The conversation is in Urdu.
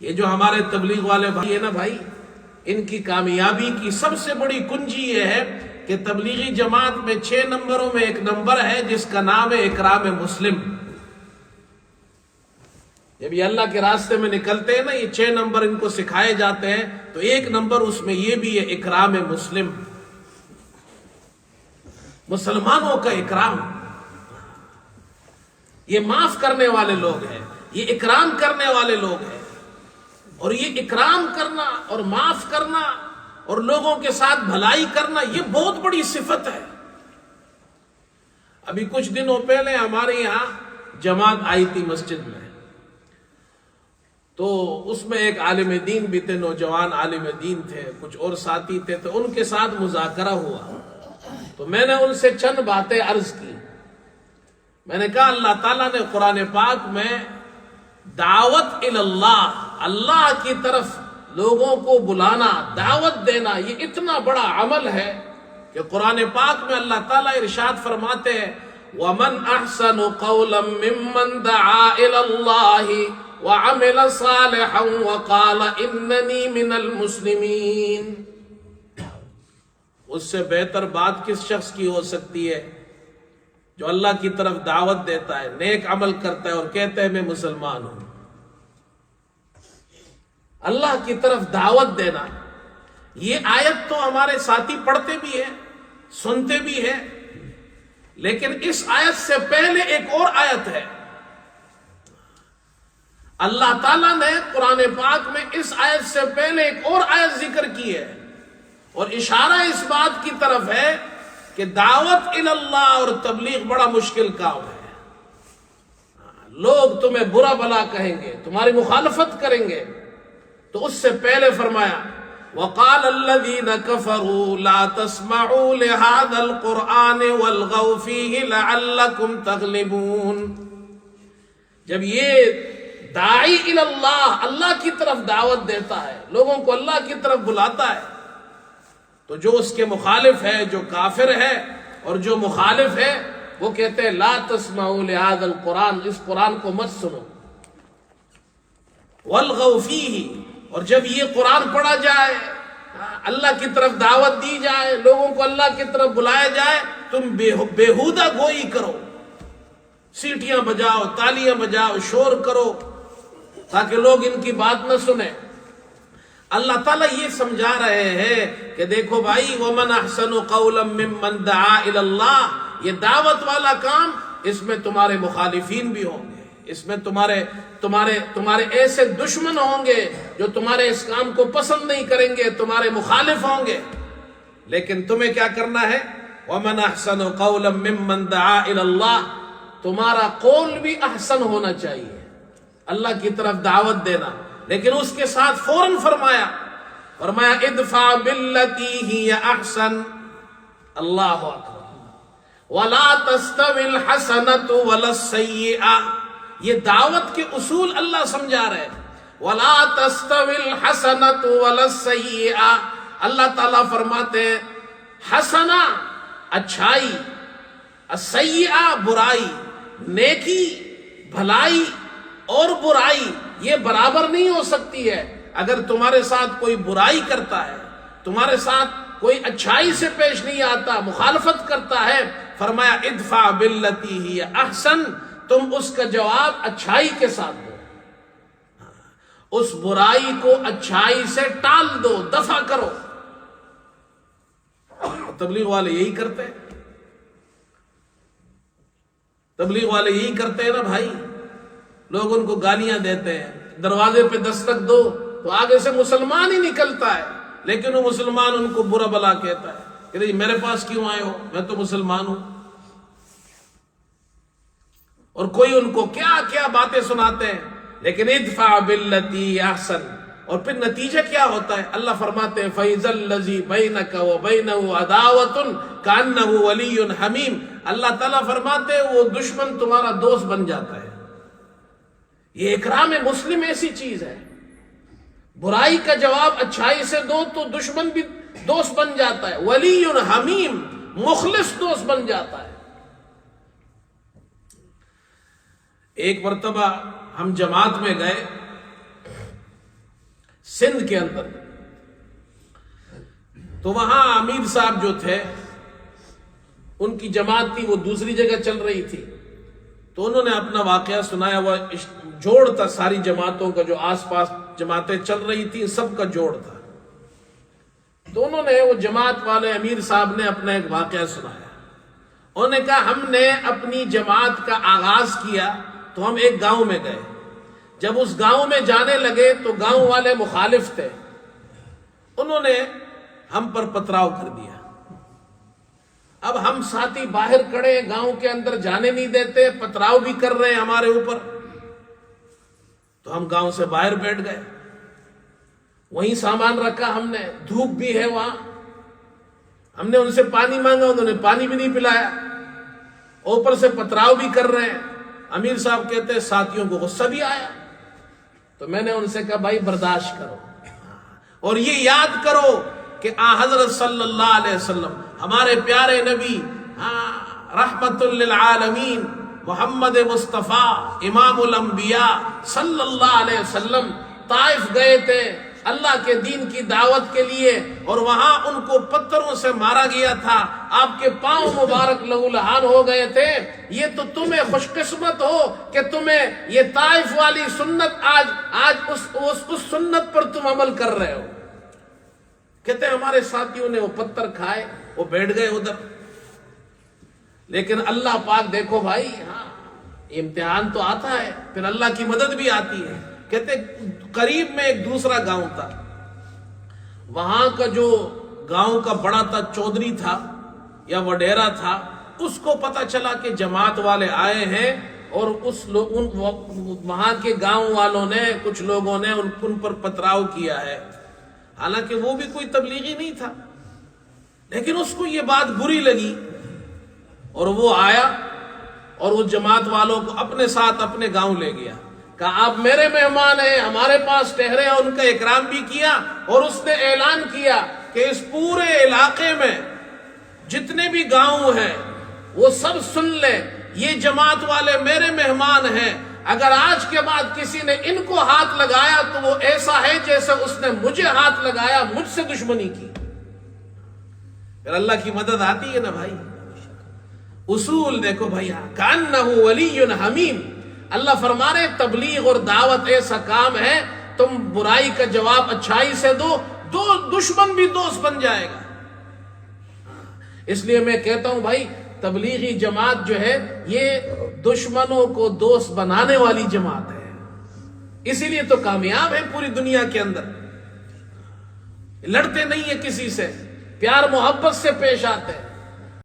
یہ جو ہمارے تبلیغ والے بھائی ہیں نا بھائی، ان کی کامیابی کی سب سے بڑی کنجی یہ ہے کہ تبلیغی جماعت میں 6 نمبروں میں ایک نمبر ہے جس کا نام ہے اکرام مسلم۔ جب یہ اللہ کے راستے میں نکلتے ہیں نا، یہ 6 نمبر ان کو سکھائے جاتے ہیں، تو ایک نمبر اس میں یہ بھی ہے اکرام مسلم، مسلمانوں کا اکرام۔ یہ معاف کرنے والے لوگ ہیں، یہ اکرام کرنے والے لوگ ہیں، اور یہ اکرام کرنا اور معاف کرنا اور لوگوں کے ساتھ بھلائی کرنا یہ بہت بڑی صفت ہے۔ ابھی کچھ دنوں پہلے ہمارے یہاں جماعت آئی تھی مسجد میں، تو اس میں ایک عالم دین بھی تھے، نوجوان عالم دین تھے، کچھ اور ساتھی تھے، تو ان کے ساتھ مذاکرہ ہوا۔ تو میں نے ان سے چند باتیں عرض کی۔ میں نے کہا اللہ تعالیٰ نے قرآن پاک میں دعوت اللہ، اللہ کی طرف لوگوں کو بلانا، دعوت دینا، یہ اتنا بڑا عمل ہے کہ قرآن پاک میں اللہ تعالیٰ ارشاد فرماتے ہیں وَمَنْ أَحْسَنُ قَوْلًا مِّمَّنْ دَعَا إِلَى اللَّهِ وَعَمِلَ صَالِحًا وَقَالَ إِنَّنِي مِنَ الْمُسْلِمِينَ۔ اس سے بہتر بات کس شخص کی ہو سکتی ہے جو اللہ کی طرف دعوت دیتا ہے، نیک عمل کرتا ہے اور کہتا ہے میں مسلمان ہوں۔ اللہ کی طرف دعوت دینا، یہ آیت تو ہمارے ساتھی پڑھتے بھی ہیں، سنتے بھی ہیں، لیکن اس آیت سے پہلے ایک اور آیت ہے۔ اللہ تعالیٰ نے قرآن پاک میں اس آیت سے پہلے ایک اور آیت ذکر کی ہے، اور اشارہ اس بات کی طرف ہے کہ دعوت اللہ اور تبلیغ بڑا مشکل کام ہے۔ لوگ تمہیں برا بھلا کہیں گے، تمہاری مخالفت کریں گے، تو اس سے پہلے فرمایا وَقَالَ الَّذِينَ كَفَرُوا لَا تَسْمَعُوا لِهَذَا الْقُرْآنِ وَالْغَوْا فِيهِ لَعَلَّكُمْ تَغْلِبُونَ۔ جب یہ داعی اللہ، اللہ کی طرف دعوت دیتا ہے، لوگوں کو اللہ کی طرف بلاتا ہے، تو جو اس کے مخالف ہے، جو کافر ہے اور جو مخالف ہے، وہ کہتے ہیں لا تسمعوا لهذا القرآن، اس قرآن کو مت سنو، والغوا فیہ، اور جب یہ قرآن پڑھا جائے، اللہ کی طرف دعوت دی جائے، لوگوں کو اللہ کی طرف بلایا جائے، تم بیہودہ گوئی کرو، سیٹیاں بجاؤ، تالیاں بجاؤ، شور کرو تاکہ لوگ ان کی بات نہ سنیں۔ اللہ تعالیٰ یہ سمجھا رہے ہیں کہ دیکھو بھائی وَمَنْ أَحْسَنُ قَوْلًا مِّمَّنْ دَعَا إِلَى اللَّهِ، یہ دعوت والا کام، اس میں تمہارے مخالفین بھی ہوں گے، اس میں تمہارے ایسے دشمن ہوں گے جو تمہارے اس کام کو پسند نہیں کریں گے، تمہارے مخالف ہوں گے، لیکن تمہیں کیا کرنا ہے وَمَنْ أَحْسَنُ قَوْلًا مِّمَّنْ دَعَا إِلَى اللَّهِ، تمہارا قول بھی احسن ہونا چاہیے، اللہ کی طرف دعوت دینا، لیکن اس کے ساتھ فوراً فرمایا ادفع باللتی ہی احسن، اللہ اکبر، ولا تستوی الحسنۃ ولا السیئۃ، یہ دعوت کے اصول اللہ سمجھا رہے، ولا تستوی الحسنۃ ولا السیئۃ، اللہ تعالیٰ فرماتے ہیں حسنہ اچھائی، السیئۃ برائی، نیکی بھلائی اور برائی یہ برابر نہیں ہو سکتی ہے۔ اگر تمہارے ساتھ کوئی برائی کرتا ہے، تمہارے ساتھ کوئی اچھائی سے پیش نہیں آتا، مخالفت کرتا ہے، فرمایا ادفع باللتی ہی احسن، تم اس کا جواب اچھائی کے ساتھ دو، اس برائی کو اچھائی سے ٹال دو، دفع کرو۔ تبلیغ والے یہی کرتے ہیں، تبلیغ والے یہی کرتے ہیں نا بھائی، لوگ ان کو گالیاں دیتے ہیں، دروازے پہ دستک دو تو آگے سے مسلمان ہی نکلتا ہے، لیکن وہ مسلمان ان کو برا بلا کہتا ہے کہ نہیں میرے پاس کیوں آئے ہو، میں تو مسلمان ہوں، اور کوئی ان کو کیا کیا باتیں سناتے ہیں، لیکن ادفع باللتی احسن، اور پھر نتیجہ کیا ہوتا ہے؟ اللہ فرماتے ہیں فَإِذَا الَّذِي بَيْنَكَ وَبَيْنَهُ عَدَاوَةٌ كَأَنَّهُ وَلِيٌّ حَمِيمٌ، اللہ تعالیٰ فرماتے ہیں وہ دشمن تمہارا دوست بن جاتا ہے۔ یہ اکرام مسلم ایسی چیز ہے، برائی کا جواب اچھائی سے دو تو دشمن بھی دوست بن جاتا ہے، ولی حمیم مخلص دوست بن جاتا ہے۔ ایک مرتبہ ہم جماعت میں گئے سندھ کے اندر. تو وہاں امیر صاحب جو تھے ان کی جماعت تھی، وہ دوسری جگہ چل رہی تھی. تو انہوں نے اپنا واقعہ سنایا. وہ جوڑ تھا ساری جماعتوں کا، جو آس پاس جماعتیں چل رہی تھی سب کا جوڑ تھا. تو انہوں نے، وہ جماعت والے امیر صاحب نے اپنا ایک واقعہ سنایا. انہوں نے کہا ہم نے اپنی جماعت کا آغاز کیا تو ہم ایک گاؤں میں گئے. جب اس گاؤں میں جانے لگے تو گاؤں والے مخالف تھے. انہوں نے ہم پر پتھراؤ کر دیا. اب ہم ساتھی باہر کھڑے، گاؤں کے اندر جانے نہیں دیتے، پتھراؤ بھی کر رہے ہیں ہمارے اوپر. تو ہم گاؤں سے باہر بیٹھ گئے. وہیں سامان رکھا ہم نے، دھوپ بھی ہے وہاں. ہم نے ان سے پانی مانگا، انہوں نے پانی بھی نہیں پلایا. اوپر سے پتھراؤ بھی کر رہے ہیں. امیر صاحب کہتے ہیں ساتھیوں کو غصہ بھی آیا. تو میں نے ان سے کہا بھائی برداشت کرو، اور یہ یاد کرو کہ حضرت صلی اللہ علیہ وسلم، ہمارے پیارے نبی رحمت للعالمین محمد مصطفیٰ امام الانبیاء صلی اللہ علیہ وسلم طائف گئے تھے اللہ کے دین کی دعوت کے لیے، اور وہاں ان کو پتھروں سے مارا گیا تھا. آپ کے پاؤں مبارک لہو لہان ہو گئے تھے. یہ تو تمہیں خوش قسمت ہو کہ تمہیں یہ طائف والی سنت آج اس سنت پر تم عمل کر رہے ہو. کہتے ہیں ہمارے ساتھیوں نے وہ پتھر کھائے، وہ بیٹھ گئے ادھر. لیکن اللہ پاک دیکھو بھائی، امتحان تو آتا ہے، پھر اللہ کی مدد بھی آتی ہے. کہتے قریب میں ایک دوسرا گاؤں تھا. وہاں کا جو گاؤں کا بڑا تھا، چودھری تھا یا وڈیرا تھا، اس کو پتا چلا کہ جماعت والے آئے ہیں، اور وہاں کے گاؤں والوں نے، کچھ لوگوں نے ان پر پتھراؤ کیا ہے. حالانکہ وہ بھی کوئی تبلیغی نہیں تھا، لیکن اس کو یہ بات بری لگی، اور وہ آیا اور وہ جماعت والوں کو اپنے ساتھ اپنے گاؤں لے گیا. کہا آپ میرے مہمان ہیں، ہمارے پاس ٹھہرے. ان کا اکرام بھی کیا، اور اس نے اعلان کیا کہ اس پورے علاقے میں جتنے بھی گاؤں ہیں وہ سب سن لیں، یہ جماعت والے میرے مہمان ہیں. اگر آج کے بعد کسی نے ان کو ہاتھ لگایا تو وہ ایسا ہے جیسے اس نے مجھے ہاتھ لگایا، مجھ سے دشمنی کی. پھر اللہ کی مدد آتی ہے نا بھائی. اصول دیکھو بھائی، کأنہ ولی حمیم. اللہ فرما رہے تبلیغ اور دعوت ایسا کام ہے، تم برائی کا جواب اچھائی سے دو دشمن بھی دوست بن جائے گا. اس لیے میں کہتا ہوں بھائی، تبلیغی جماعت جو ہے یہ دشمنوں کو دوست بنانے والی جماعت ہے. اسی لیے تو کامیاب ہے پوری دنیا کے اندر. لڑتے نہیں ہیں کسی سے، پیار محبت سے پیش آتے ہیں.